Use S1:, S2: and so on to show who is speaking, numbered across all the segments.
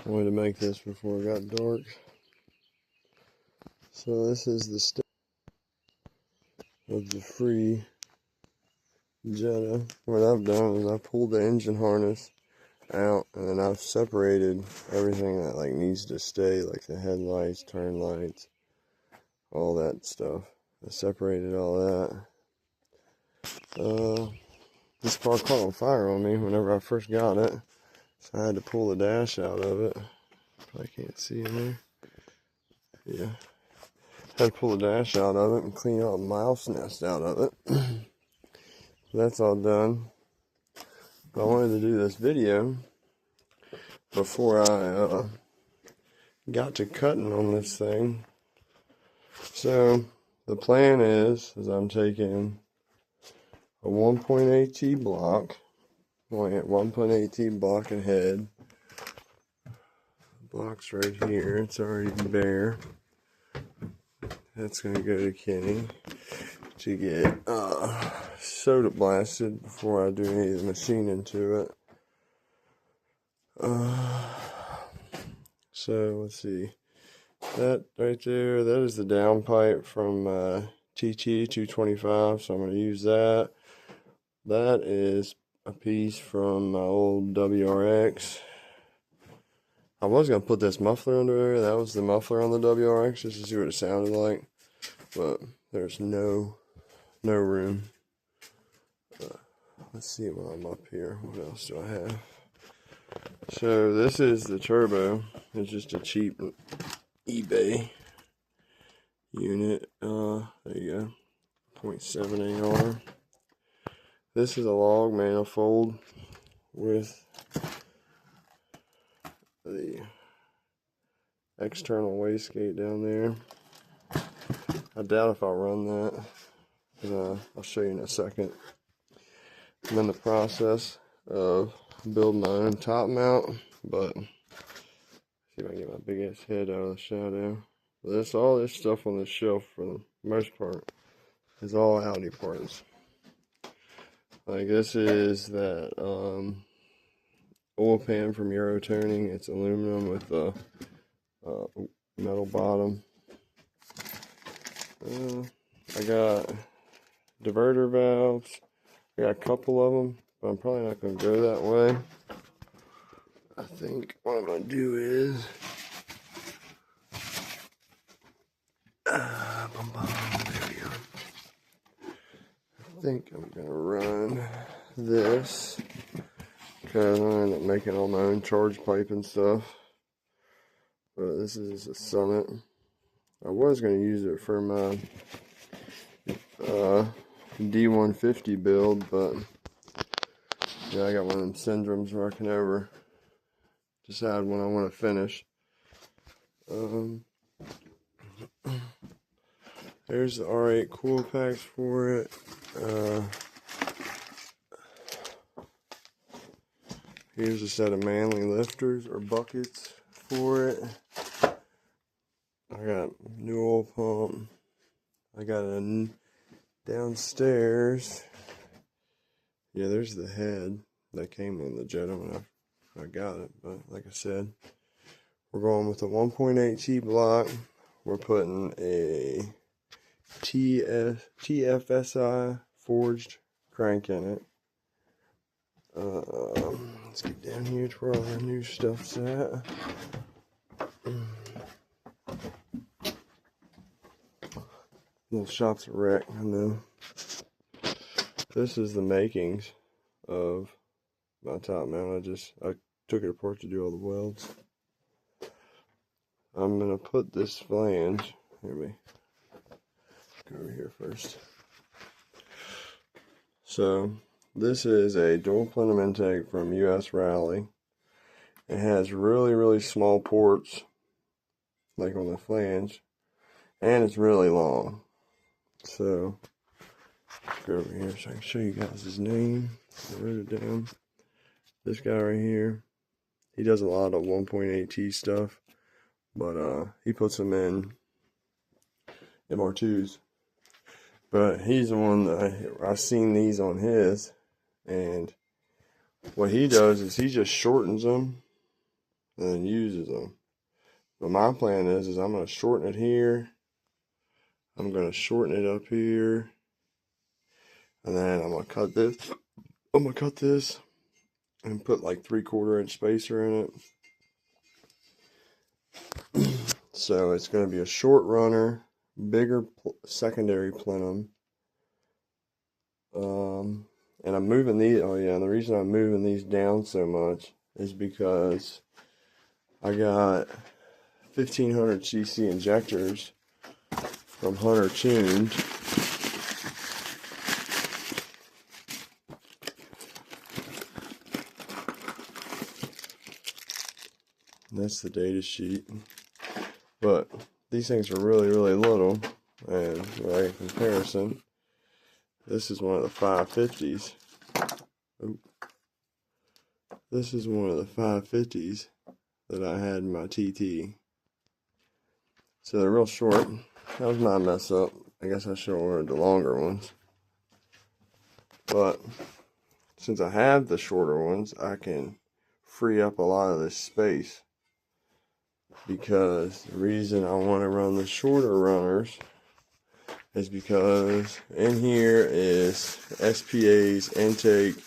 S1: I wanted to make this before it got dark. So this is the step of the free Jetta. What I've done is I pulled the engine harness out, and then I've separated everything that needs to stay, like the headlights, turn lights, all that stuff. I separated all that. This car caught on fire on me whenever I first got it, so I had to pull the dash out of it. Probably can't see in there. Yeah. Had to pull the dash out of it and clean all the mouse nest out of it. That's all done. But I wanted to do this video before I got to cutting on this thing. So the plan is I'm taking a 1.8T block, only at 1.8T block and head. The block's right here. It's already bare. That's gonna go to Kenny to get soda blasted before I do any of the machining to it. So let's see, that right there, that is the downpipe from TT 225, so I'm going to use that. That is a piece from my old WRX. I was going to put this muffler under there. That was the muffler on the WRX, just to see what it sounded like, but there's no room. Let's see when I'm up here. What else do I have? So this is the turbo. It's just a cheap eBay unit. There you go. 0.7 AR. This is a log manifold with the external wastegate down there. I doubt if I'll run that. I'll show you in a second. I'm in the process of building my own top mount, but see if I can get my big ass head out of the shadow. But all this stuff on the shelf, for the most part, is all Audi parts. Like this is that oil pan from Euro Tuning. It's aluminum with a metal bottom. I got diverter valves. I got a couple of them, but I'm probably not going to go that way. I think what I'm going to do is there we go. I think I'm going to run this because I end up making all my own charge pipe and stuff. But this is a Summit. I was going to use it for my D150 build, but yeah, I got one of them syndromes where I can never decide when I want to finish. There's the R8 coil packs for it. Here's a set of Manly lifters or buckets for it. I got new oil pump. I got a downstairs. Yeah, there's the head that came on the Jetta when I got it. But like I said, we're going with a 1.8T block. We're putting a TFSI forged crank in it. Let's get down here to where all the new stuff's at. Little shop's a wreck, I know. This is the makings of my top mount. I took it apart to do all the welds. I'm gonna put this flange. Here we go over here first. So this is a dual plenum intake from US Rally. It has really small ports, like on the flange, and it's really long. So go over here so I can show you guys his name. I wrote it down. This guy right here, he does a lot of 1.8T stuff, but he puts them in MR2s. But he's the one that I've seen these on his, and what he does is he just shortens them and then uses them. But my plan is I'm going to shorten it here. I'm going to shorten it up here. And then I'm going to cut this. I'm going to cut this and put like 3/4 inch spacer in it. So it's going to be a short runner, bigger secondary plenum. And I'm moving these. Oh yeah, and the reason I'm moving these down so much is because I got 1500 cc injectors from Hunter Tuned. That's the data sheet. But these things are really, really little. And right, in comparison, this is one of the 550s. Oop. This is one of the 550s that I had in my TT. So they're real short. That was my mess up. I guess I should have ordered the longer ones. But since I have the shorter ones, I can free up a lot of this space. Because the reason I want to run the shorter runners is because in here is SPA's intake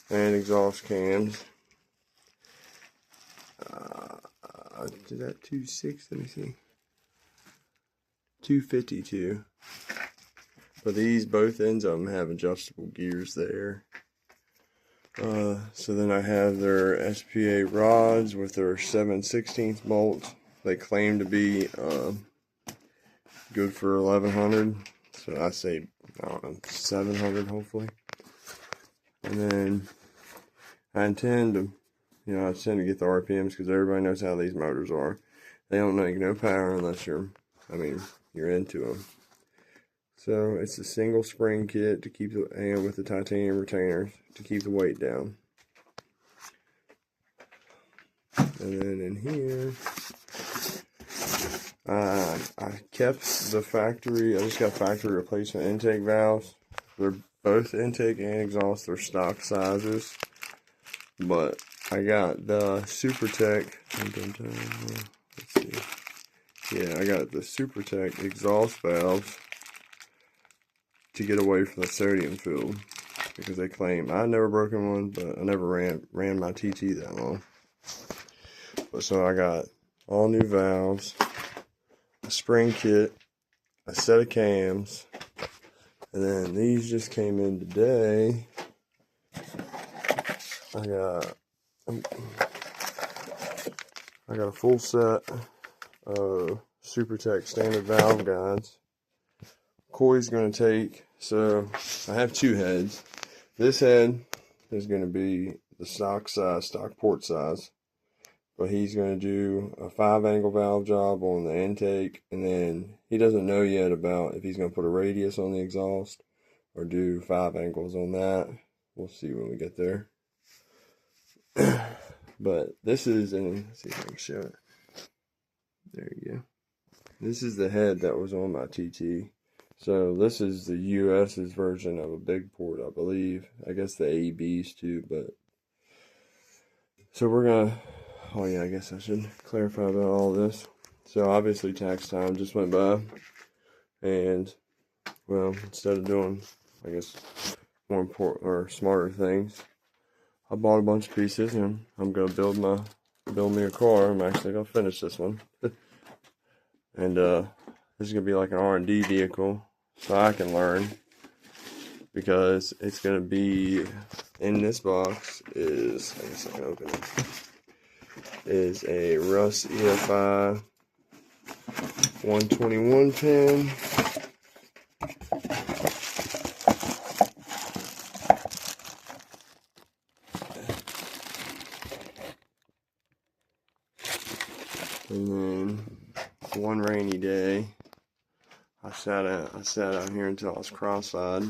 S1: and exhaust cams. Did that 2.6? Let me see. 252. But these, both ends of them have adjustable gears there. So then I have their SPA rods with their 7/16 bolts. They claim to be good for 1100. So I say, I don't know, 700 hopefully. And then I intend to, get the RPMs because everybody knows how these motors are. They don't make no power unless you're into them. So it's a single spring kit to keep and with the titanium retainers to keep the weight down. And then in here, I kept the factory. I just got factory replacement intake valves. They're both intake and exhaust. They're stock sizes, but I got the SuperTech. Let's see. Yeah, I got the SuperTech exhaust valves to get away from the sodium field, because they claim I never broken one, but I never ran my TT that long. But so I got all new valves, a spring kit, a set of cams, and then these just came in today. I got a full set of SuperTech standard valve guides. Coy's going to take, so I have two heads. This head is going to be the stock size, stock port size, but he's going to do a 5-angle valve job on the intake, and then he doesn't know yet about if he's going to put a radius on the exhaust or do 5 angles on that. We'll see when we get there. But this is, and let's see if I can show it. There you go. This is the head that was on my TT. So this is the US's version of a big port, I believe. I guess the AEBs too, but so we're gonna, oh yeah, I guess I should clarify about all this. So obviously tax time just went by, and well, instead of doing, I guess, more important or smarter things, I bought a bunch of pieces, and I'm gonna build me a car. I'm actually gonna finish this one, and this is gonna be like an R&D vehicle, so I can learn, because it's gonna be in this box is, I guess I can open it, is a Russ EFI 121 pin. And then one rainy day, I sat out here until I was cross-eyed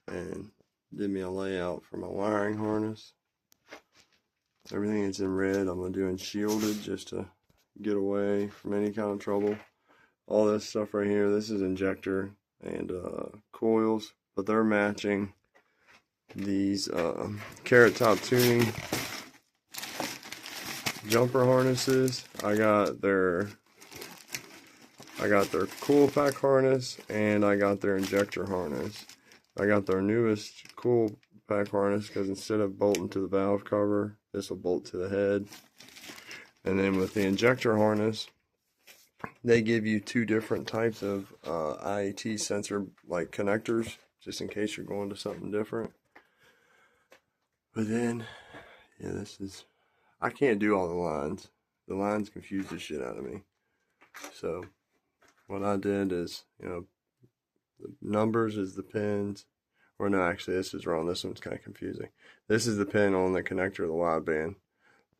S1: and did me a layout for my wiring harness. Everything is in red. I'm doing shielded just to get away from any kind of trouble. All this stuff right here, this is injector and coils, but they're matching these carrot top tuning. jumper harnesses. I got their cool pack harness, and I got their injector harness. I got their newest cool pack harness because instead of bolting to the valve cover, this will bolt to the head. And then with the injector harness, they give you two different types of IAT sensor like connectors, just in case you're going to something different. But then, yeah, I can't do all the lines. The lines confuse the shit out of me. So what I did is, the numbers is the pins, or no, actually this is wrong. This one's kind of confusing. This is the pin on the connector of the wideband,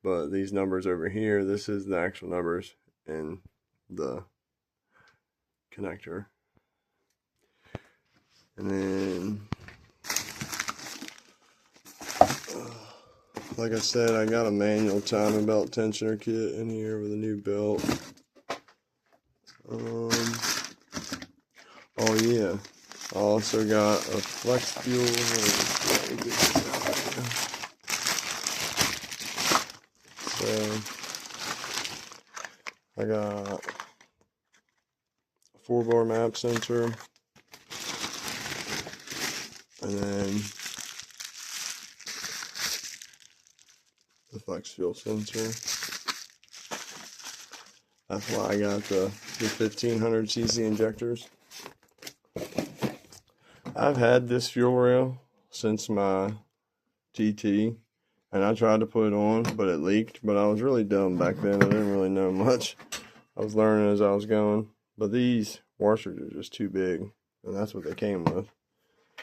S1: but these numbers over here, this is the actual numbers in the connector. And then, like I said, I got a manual timing belt tensioner kit in here with a new belt. Oh yeah, I also got a flex fuel. So I got a 4-bar map sensor, and then the flex fuel sensor. That's why I got the 1500cc injectors. I've had this fuel rail since my TT, and I tried to put it on, but it leaked. But I was really dumb back then. I didn't really know much. I was learning as I was going. But these washers are just too big, and that's what they came with.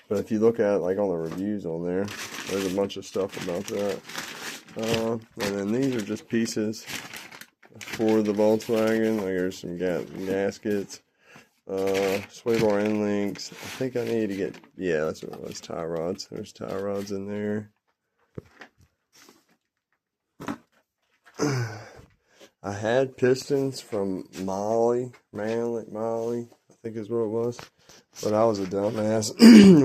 S1: But if you look at like all the reviews on there, there's a bunch of stuff about that. And then these are just pieces for the Volkswagen. Like there's some gaskets, sway bar end links. I think I need to get, yeah, that's what it was, tie rods. There's tie rods in there. I had pistons from Manley, I think is what it was. But I was a dumbass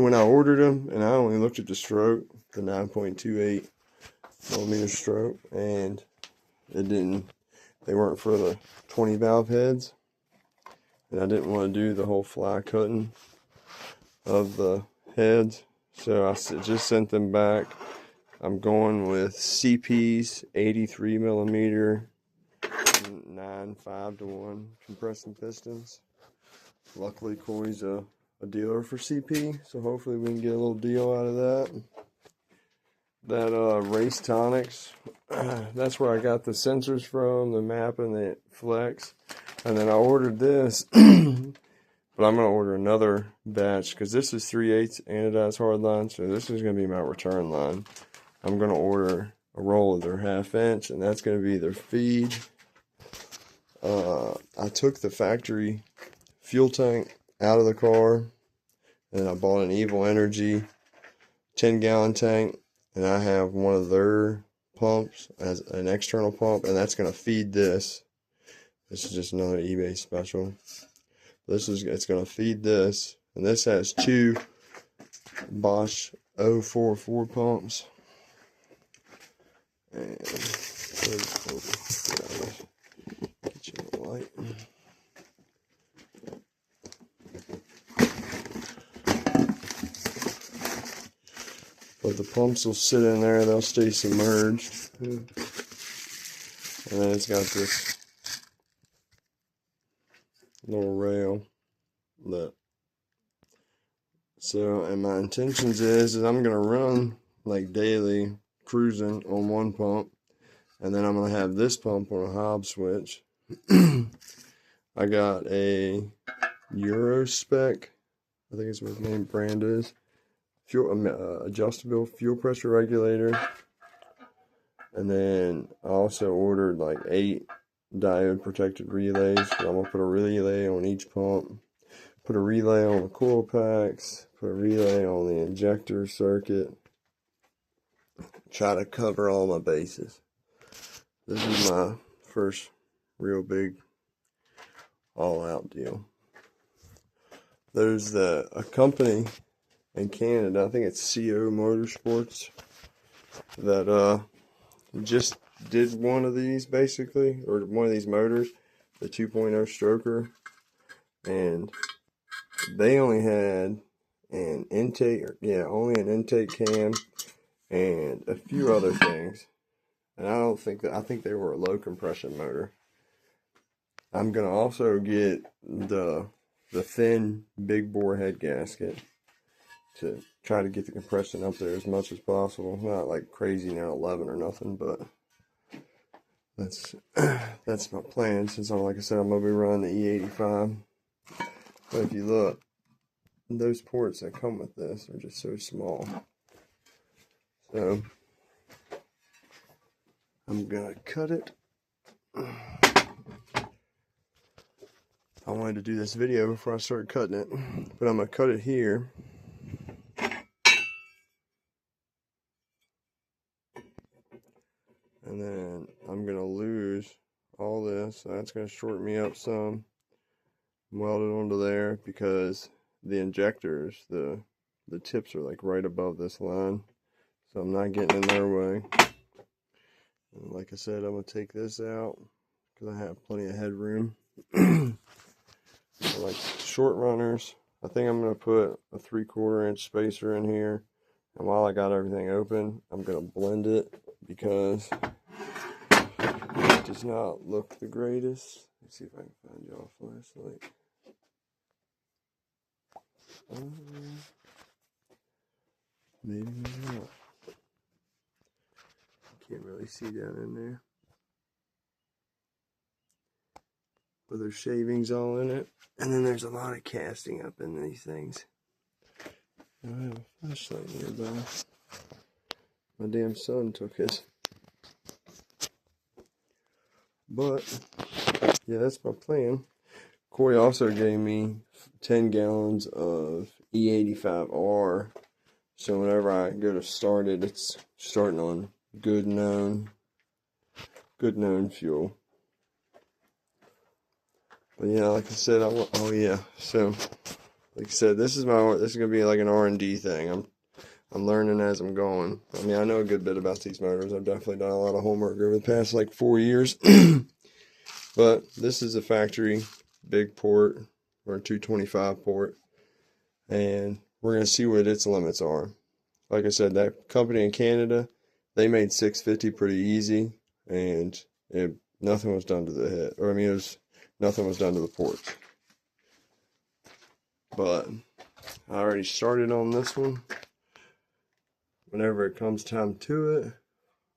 S1: when I ordered them, and I only looked at the stroke, the 9.28 millimeter stroke, and they weren't for the 20 valve heads, and I didn't want to do the whole fly cutting of the heads, so I just sent them back. I'm going with CP's 83 millimeter 9.5-to-1 compressing pistons. Luckily, Corey's a dealer for CP, so hopefully we can get a little deal out of that. That Race Tonics, that's where I got the sensors from, the map and the flex. And then I ordered this, but I'm going to order another batch because this is 3/8 anodized hardline, so this is going to be my return line. I'm going to order a roll of their 1/2 inch, and that's going to be their feed. I took the factory fuel tank out of the car, and I bought an Evil Energy 10-gallon tank, and I have one of their pumps as an external pump, and that's going to feed this. This is just another eBay special. It's going to feed this, and this has 2 Bosch 044 pumps. And get you a light. But the pumps will sit in there, they'll stay submerged. And then it's got this little rail that. So, and my intentions is I'm gonna run like daily cruising on one pump, and then I'm gonna have this pump on a Hobb switch. I got a Eurospec, I think it's what the name brand is. Adjustable fuel pressure regulator, and then I also ordered like 8 diode protected relays. So I'm gonna put a relay on each pump, put a relay on the coil packs, put a relay on the injector circuit. Try to cover all my bases. This is my first real big all-out deal. There's a company in Canada, I think it's CO Motorsports, that just did one of these basically, or one of these motors, the 2.0 stroker, and they only had an intake, only an intake cam and a few other things. And I think they were a low compression motor. I'm gonna also get the thin big bore head gasket to try to get the compression up there as much as possible. Not like crazy now 11 or nothing, but that's my plan. Since like I said, I'm gonna be running the E85. But if you look, those ports that come with this are just so small. So I'm gonna cut it. I wanted to do this video before I start cutting it, but I'm gonna cut it here. And then I'm gonna lose all this. So that's gonna short me up some. Weld it onto there because the injectors, the tips are like right above this line. So I'm not getting in their way. And like I said, I'm gonna take this out because I have plenty of headroom. So like short runners, I think I'm gonna put a 3/4 inch spacer in here. And while I got everything open, I'm gonna blend it because it does not look the greatest. Let's see if I can find y'all a flashlight. Maybe not. Can't really see down in there. But there's shavings all in it. And then there's a lot of casting up in these things. I have a flashlight nearby. My damn son took his. But, yeah, that's my plan. Corey also gave me 10 gallons of E85R. So whenever I go to start it, it's starting on good known fuel. But yeah, like I said, so like I said, this is gonna be like an R&D thing. I'm learning as I'm going. I mean, I know a good bit about these motors. I've definitely done a lot of homework over the past like 4 years. But this is a factory big port, or a 225 port, and we're gonna see what its limits are. Like I said, that company in Canada, they made 650 pretty easy, and nothing was done to the head. Or I mean, nothing was done to the ports. But I already started on this one. Whenever it comes time to it,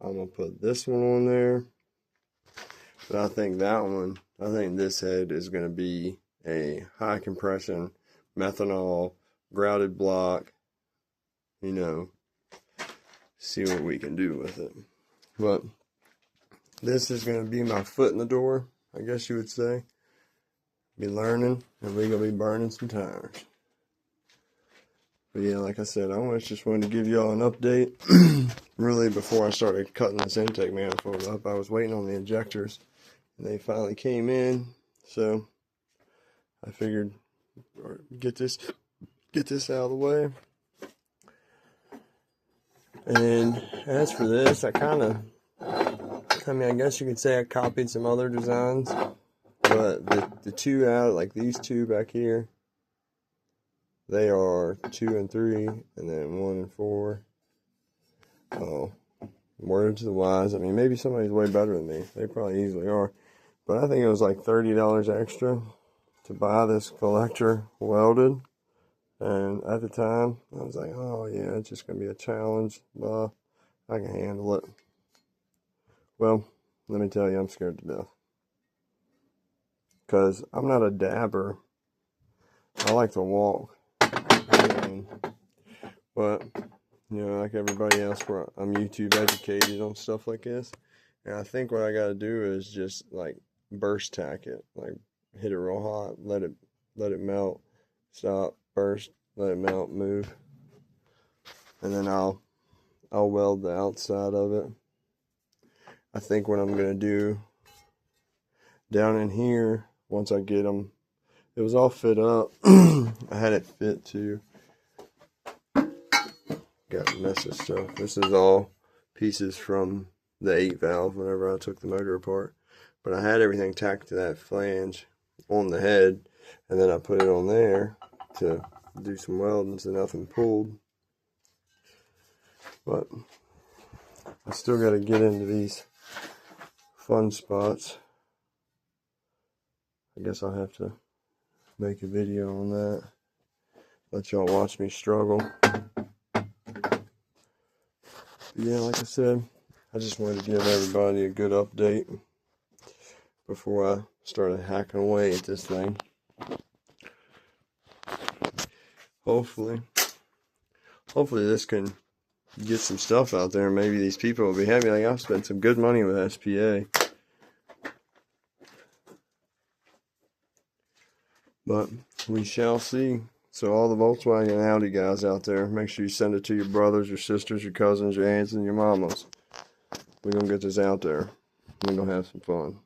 S1: I'm gonna put this one on there. But I think this head is gonna be a high compression methanol grouted block. You know, see what we can do with it. But this is gonna be my foot in the door, I guess you would say. Be learning, and we're gonna be burning some tires. But yeah, like I said, just wanted to give y'all an update. Really, before I started cutting this intake manifold up, I was waiting on the injectors, and they finally came in. So I figured, get this out of the way. And as for this, I guess you could say I copied some other designs, but the two out, like these two back here, they are 2 and 3, and then 1 and 4. Oh, word to the wise. I mean, maybe somebody's way better than me. They probably easily are. But I think it was like $30 extra to buy this collector welded. And at the time, I was like, oh yeah, it's just going to be a challenge. But I can handle it. Well, let me tell you, I'm scared to death. Because I'm not a dabber. I like to walk. But, you know, like everybody else, I'm YouTube educated on stuff like this. And I think what I got to do is just, like, burst tack it. Like, hit it real hot, let it melt, stop, burst, let it melt, move. And then I'll weld the outside of it. I think what I'm going to do down in here, once I get them, it was all fit up. I had it fit too. Got a mess of stuff. This is all pieces from the 8 valve whenever I took the motor apart. But I had everything tacked to that flange on the head, and then I put it on there to do some welding so nothing pulled. But I still got to get into these fun spots. I guess I'll have to make a video on that. Let y'all watch me struggle. But yeah, like I said, I just wanted to give everybody a good update before I started hacking away at this thing. Hopefully this can get some stuff out there. Maybe these people will be happy. Like, I've spent some good money with SPA. But we shall see. So all the Volkswagen and Audi guys out there, make sure you send it to your brothers, your sisters, your cousins, your aunts, and your mamas. We're going to get this out there. We're going to have some fun.